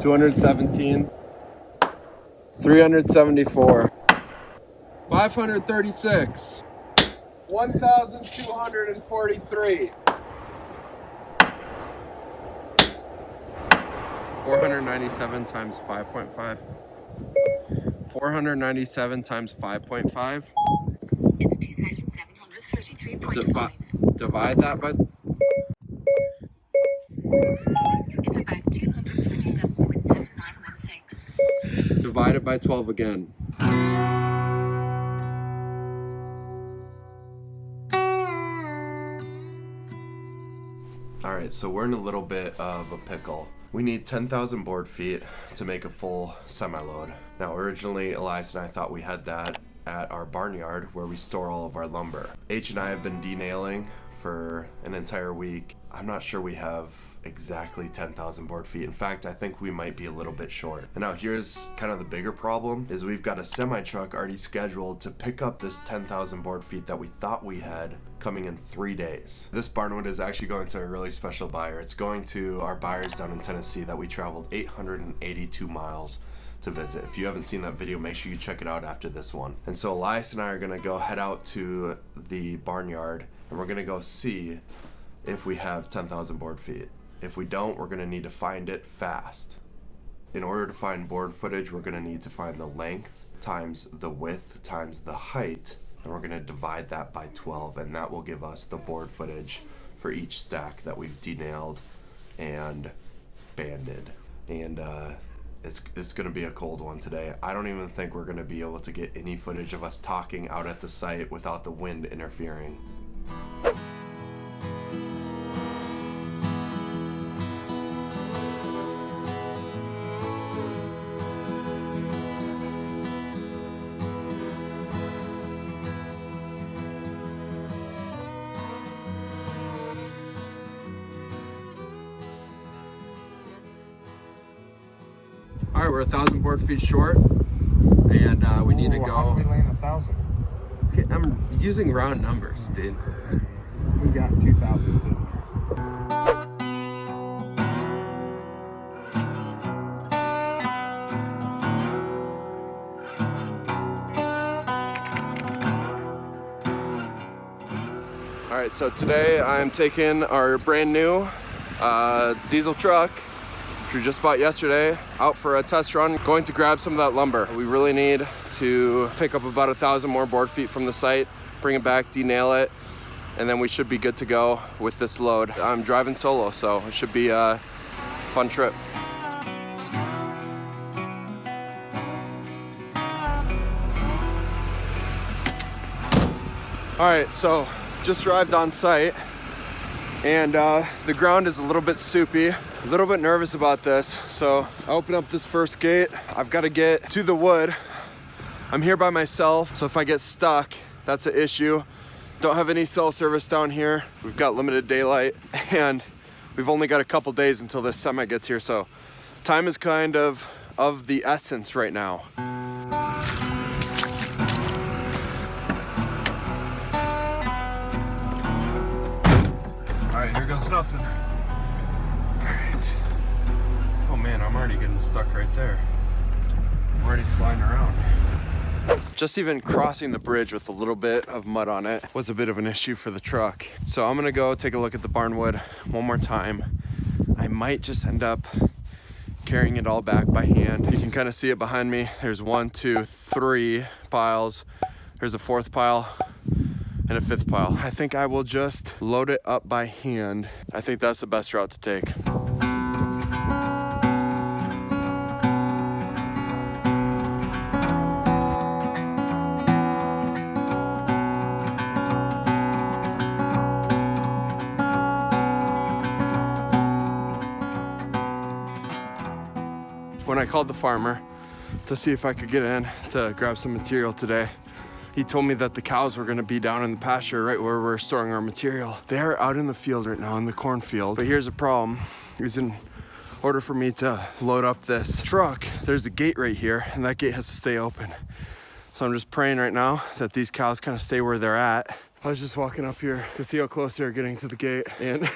217, 374, 536, 1,243, 497 times 5.5, 497 times 5.5. It's 2,733.5. Divide that by... It's about 227.7916. Divide it by 12 again. Alright, so we're in a little bit of a pickle. We need 10,000 board feet to make a full semi-load. Now originally Elias and I thought we had that at our barnyard where we store all of our lumber. H and I have been denailing for an entire week. I'm not sure we have exactly 10,000 board feet. In fact, I think we might be a little bit short. And now here's kind of the bigger problem is we've got a semi truck already scheduled to pick up this 10,000 board feet that we thought we had coming in 3 days. This barnwood is actually going to a really special buyer. It's going to our buyers down in Tennessee that we traveled 882 miles to visit. If you haven't seen that video, make sure you check it out after this one. And so Elias and I are gonna go head out to the barnyard and we're gonna go see if we have 10,000 board feet. If we don't, we're gonna need to find it fast. In order to find board footage, we're gonna need to find the length times the width times the height, and we're gonna divide that by 12, and that will give us the board footage for each stack that we've denailed and banded. And it's gonna be a cold one today. I don't even think we're gonna be able to get any footage of us talking out at the site without the wind interfering. All right, we're 1,000 board feet short, and we need to go. How do we land 1,000? Okay, I'm using round numbers, dude. We got 2,000 too. All right, so today I'm taking our brand new diesel truck, which we just bought yesterday, out for a test run, going to grab some of that lumber. We really need to pick up about 1,000 more board feet from the site, bring it back, denail it, and then we should be good to go with this load. I'm driving solo, so it should be a fun trip. All right, so just arrived on site, and the ground is a little bit soupy. A little bit nervous about this, so I open up this first gate. I've got to get to the wood. I'm here by myself, so if I get stuck, that's an issue. Don't have any cell service down here. We've got limited daylight, and we've only got a couple days until this semi gets here, so time is kind of the essence right now. All right, here goes nothing. Oh man, I'm already getting stuck right there. I'm already sliding around. Just even crossing the bridge with a little bit of mud on it was a bit of an issue for the truck. So I'm gonna go take a look at the barnwood one more time. I might just end up carrying it all back by hand. You can kind of see it behind me. There's 1, 2, 3 piles. There's a 4th pile and a 5th pile. I think I will just load it up by hand. I think that's the best route to take. When I called the farmer to see if I could get in to grab some material today, he told me that the cows were gonna be down in the pasture right where we're storing our material. They are out in the field right now, in the cornfield. But here's the problem, is in order for me to load up this truck, there's a gate right here, and that gate has to stay open. So I'm just praying right now that these cows kind of stay where they're at. I was just walking up here to see how close they're getting to the gate, and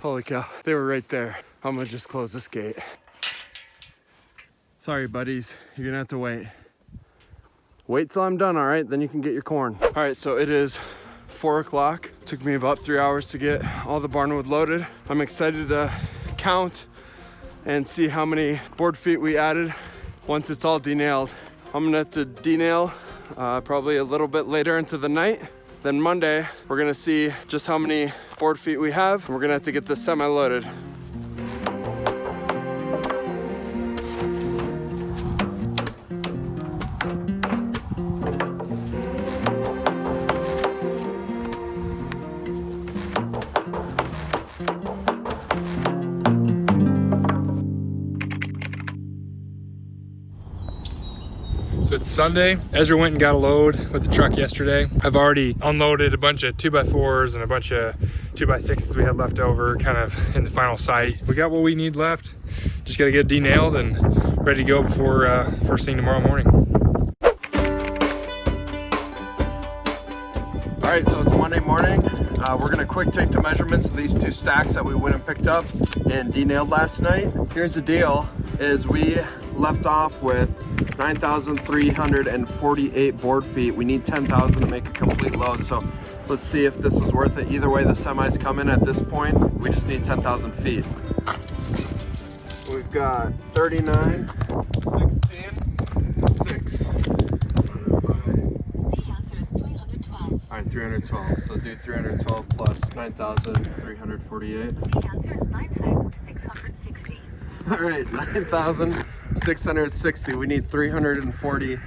holy cow, they were right there. I'm gonna just close this gate. Sorry, buddies, you're gonna have to wait. Wait till I'm done, all right? Then you can get your corn. All right, so it is 4 o'clock. Took me about 3 hours to get all the barnwood loaded. I'm excited to count and see how many board feet we added once it's all denailed. I'm gonna have to denail probably a little bit later into the night. Then Monday, we're gonna see just how many board feet we have. We're gonna have to get this semi-loaded. So it's Sunday. Ezra went and got a load with the truck yesterday. I've already unloaded a bunch of 2x4s and a bunch of 2x6s we had left over, kind of in the final sight. We got what we need left. Just gotta get it denailed and ready to go before first thing tomorrow morning. All right, so it's Monday morning. We're gonna quick take the measurements of these 2 stacks that we went and picked up and denailed last night. Here's the deal, is we left off with 9,348 board feet. We need 10,000 to make a complete load, so let's see if this was worth it. Either way, the semi's coming at this point. We just need 10,000 feet. We've got 39, 16, 6. The answer is 312. All right, 312. So do 312 plus 9,348. The answer is 9,660. All right, 9,660. We need 340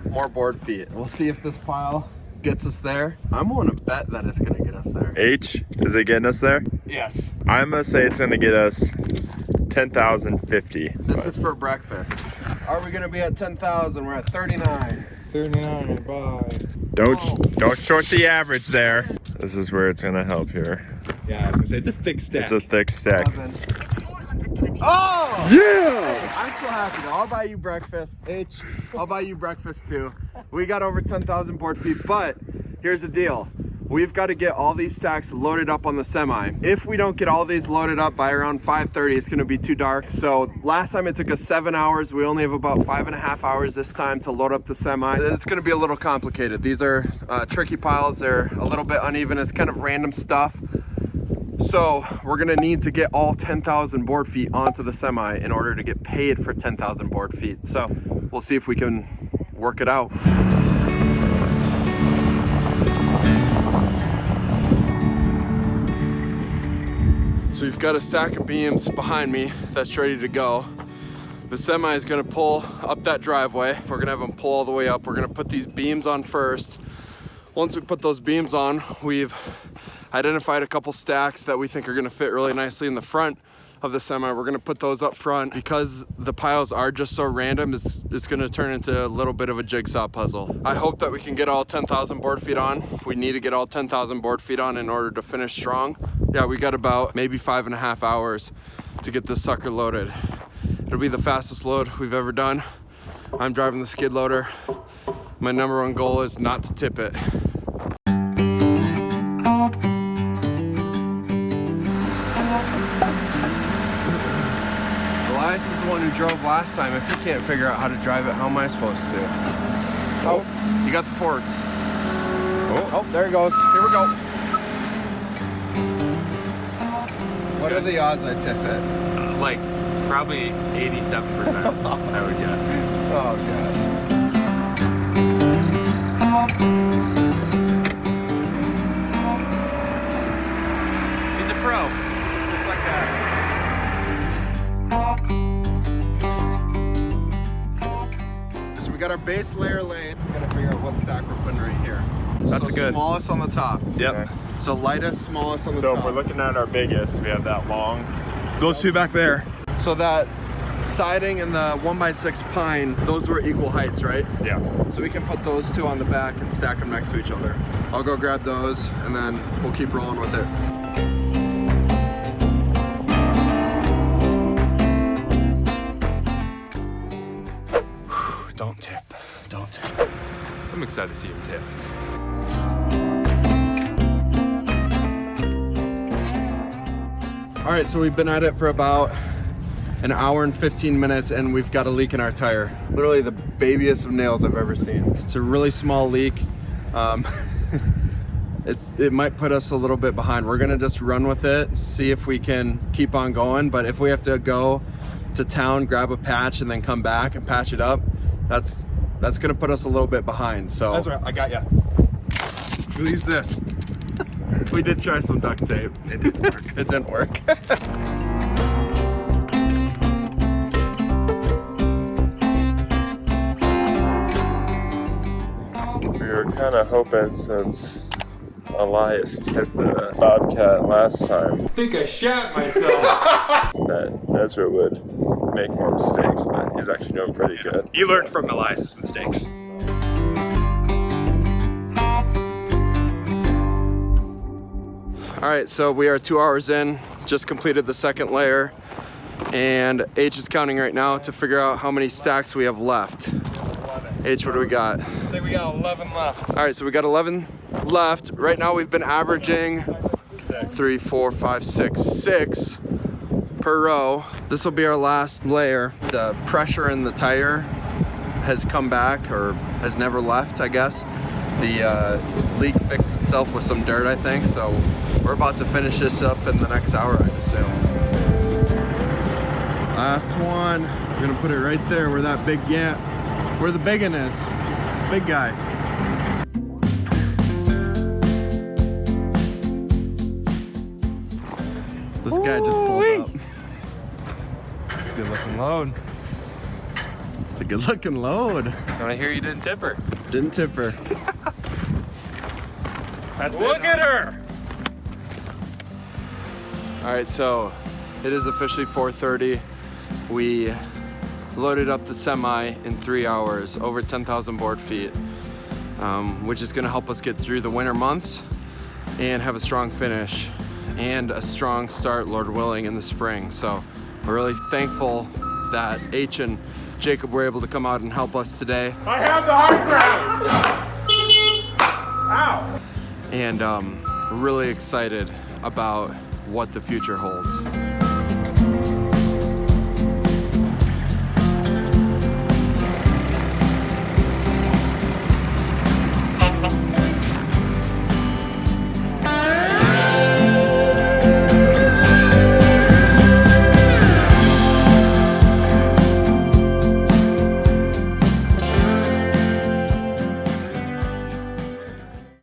more board feet. We'll see if this pile gets us there. I'm willing to bet that it's gonna get us there. H, is it getting us there? Yes. I'm gonna say it's gonna get us 10,050. This is for breakfast. Are we gonna be at 10,000? We're at 39. 39, bye. Don't short the average there. This is where it's gonna help here. Yeah, I was gonna say, it's a thick stack. It's a thick stack. 11. It's 420. Oh! Yeah! I'm so happy though. I'll buy you breakfast. H, I'll buy you breakfast too. We got over 10,000 board feet, but here's the deal. We've got to get all these stacks loaded up on the semi. If we don't get all these loaded up by around 5:30, it's gonna be too dark. So last time it took us 7 hours. We only have about 5.5 hours this time to load up the semi. It's gonna be a little complicated. These are tricky piles. They're a little bit uneven. It's kind of random stuff. So we're gonna need to get all 10,000 board feet onto the semi in order to get paid for 10,000 board feet. So we'll see if we can work it out. So you've got a stack of beams behind me that's ready to go. The semi is gonna pull up that driveway. We're gonna have them pull all the way up. We're gonna put these beams on first. Once we put those beams on, we've identified a couple stacks that we think are gonna fit really nicely in the front of the semi. We're gonna put those up front. Because the piles are just so random, it's gonna turn into a little bit of a jigsaw puzzle. I hope that we can get all 10,000 board feet on. We need to get all 10,000 board feet on in order to finish strong. Yeah, we got about maybe 5.5 hours to get this sucker loaded. It'll be the fastest load we've ever done. I'm driving the skid loader. My number one goal is not to tip it. Elias is the one who drove last time. If you can't figure out how to drive it, how am I supposed to? Oh, you got the forks. Oh, there it goes. Here we go. What are the odds I tip it? Like probably 87%, I would guess. Oh, gosh. He's a pro, just like that. So we got our base layer laid. We gotta figure out what stack we're putting right here. That's so good. Smallest on the top. Yep. So lightest, smallest on the So top. if we're looking at our biggest, we have that long. Those two back there. So that siding and the 1x6 pine, those were equal heights, right? Yeah. So we can put those two on the back and stack them next to each other. I'll go grab those and then we'll keep rolling with it. Don't tip, don't tip. I'm excited to see him tip. All right, so we've been at it for about an hour and 15 minutes and we've got a leak in our tire. Literally the babiest of nails I've ever seen. It's a really small leak. It might put us a little bit behind. We're gonna just run with it, see if we can keep on going. But if we have to go to town, grab a patch and then come back and patch it up, that's gonna put us a little bit behind. So That's right, I got ya. we'll use this. We did try some duct tape. It didn't work. It didn't work. We were kind of hoping, since Elias hit the Bobcat last time, I think I shat myself. that Ezra would make more mistakes, but he's actually doing pretty good. You learned from Elias's mistakes. All right, so we are 2 hours in, just completed the second layer, and H is counting right now to figure out how many stacks we have left. H, what do we got? I think we got 11 left. All right, so we got 11 left. Right now we've been averaging 3, 4, 5, 6 per row. This will be our last layer. The pressure in the tire has come back, or has never left, I guess. The leak fixed itself with some dirt, I think, so we're about to finish this up in the next hour, I'd assume. Last one. We're gonna put it right there where that big gap, where the big one is. Big guy. This guy just pulled up. Good looking load. It's a good looking load. And I hear you didn't tip her. Didn't tip her. Look at her! All right, so it is officially 4:30. We loaded up the semi in 3 hours, over 10,000 board feet, which is gonna help us get through the winter months and have a strong finish and a strong start, Lord willing, in the spring. So we're really thankful that H and Jacob were able to come out and help us today. I have the high ground! Ow! And really excited about what the future holds.